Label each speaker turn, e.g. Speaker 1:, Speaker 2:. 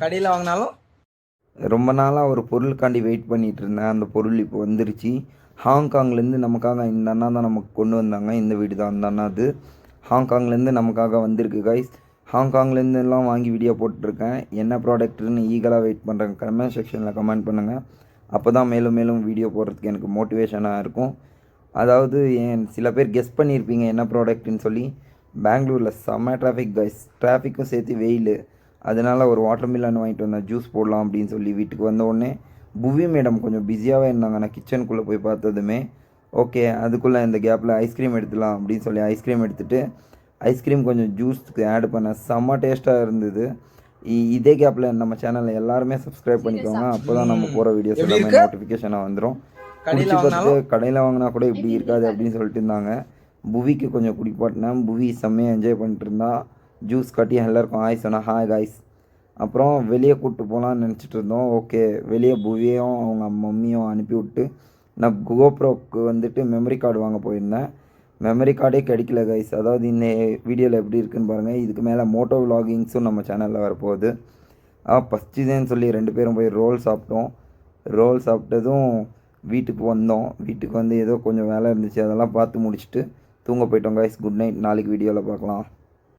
Speaker 1: கடையில் வாங்கினாலும்
Speaker 2: ரொம்ப நாளாக ஒரு பொருளுக்காண்டி வெயிட் பண்ணிகிட்டு இருந்தேன். அந்த பொருள் இப்போ வந்துருச்சு. ஹாங்காங்லேருந்து நமக்காக இந்த அண்ணா தான் நமக்கு கொண்டு வந்தாங்க. இந்த வீடு தான் அந்த அண்ணா. அது ஹாங்காங்லேருந்து நமக்காக வந்திருக்கு கைஸ். ஹாங்காங்லேருந்துலாம் வாங்கி வீடியோ போட்டிருக்கேன். என்ன ப்ராடக்ட்டுன்னு ஈகலாக வெயிட் பண்ணுறேன். கமெண்ட் செக்ஷனில் கமெண்ட் பண்ணுங்கள். அப்போ தான் மேலும் மேலும் வீடியோ போடுறதுக்கு எனக்கு மோட்டிவேஷனாக இருக்கும். அதாவது சில பேர் கெஸ் பண்ணியிருப்பீங்க என்ன ப்ராடக்ட்டுன்னு சொல்லி. பெங்களூரில் செம்ம டிராஃபிக் கைஸ். டிராஃபிக்கும் சேர்த்து வெயில். அதனால் ஒரு வாட்டர் மில்லன் வாங்கிட்டு வந்தேன், ஜூஸ் போடலாம் அப்படின்னு சொல்லி. வீட்டுக்கு வந்த உடனே புவி மேடம் கொஞ்சம் பிஸியாகவே இருந்தாங்க. நான் கிச்சனுக்குள்ளே போய் பார்த்ததுமே ஓகே, அதுக்குள்ளே இந்த கேப்பில் ஐஸ்கிரீம் எடுத்துலாம் அப்படின்னு சொல்லி ஐஸ்கிரீம் எடுத்துகிட்டு ஐஸ்கிரீம் கொஞ்சம் ஜூஸ்க்கு ஆட் பண்ணேன். செம்ம டேஸ்ட்டாக இருந்தது. இதே கேப்பில் நம்ம சேனலில் எல்லாருமே சப்ஸ்கிரைப் பண்ணிக்கோங்க. அப்போ தான் நம்ம போகிற வீடியோஸ் எல்லாமே நோட்டிஃபிகேஷனாக வந்துடும். குடிச்சு பார்த்துட்டு கடையில் வாங்கினா கூட இப்படி இருக்காது அப்படின்னு சொல்லிட்டு இருந்தாங்க. புவிக்கு கொஞ்சம் குடிப்பாட்டினேன். புவி செம்மையாக என்ஜாய் பண்ணிட்டு இருந்தா. ஜூஸ் காட்டி எல்லாருக்கும் ஹாய் சொன்னால் ஹாய் காய்ஸ். அப்புறம் வெளியே கூப்பிட்டு போகலான்னு நினச்சிட்டு இருந்தோம். ஓகே, வெளியே புவியும் அவங்க மம்மியும் அனுப்பி விட்டு நான் கோப்ரோக்கு வந்துட்டு மெமரி கார்டு வாங்க போயிருந்தேன். மெமரி கார்டே கிடைக்கல கைஸ். அதாவது இந்த வீடியோவில் எப்படி இருக்குன்னு பாருங்கள். இதுக்கு மேலே மோட்டோ விலாகிங்ஸும் நம்ம சேனலில் வரப்போகுது. ஃபஸ்ட்டுதேன்னு சொல்லி 2 பேரும் போய் ரோல் சாப்பிட்டோம். ரோல் சாப்பிட்டதும் வீட்டுக்கு வந்தோம். வீட்டுக்கு வந்து ஏதோ கொஞ்சம் வேலை இருந்துச்சு, அதெல்லாம் பார்த்து முடிச்சுட்டு தூங்க போயிட்டோம் கைஸ். Good night. நாளைக்கு வீடியோவில் பார்க்கலாம்.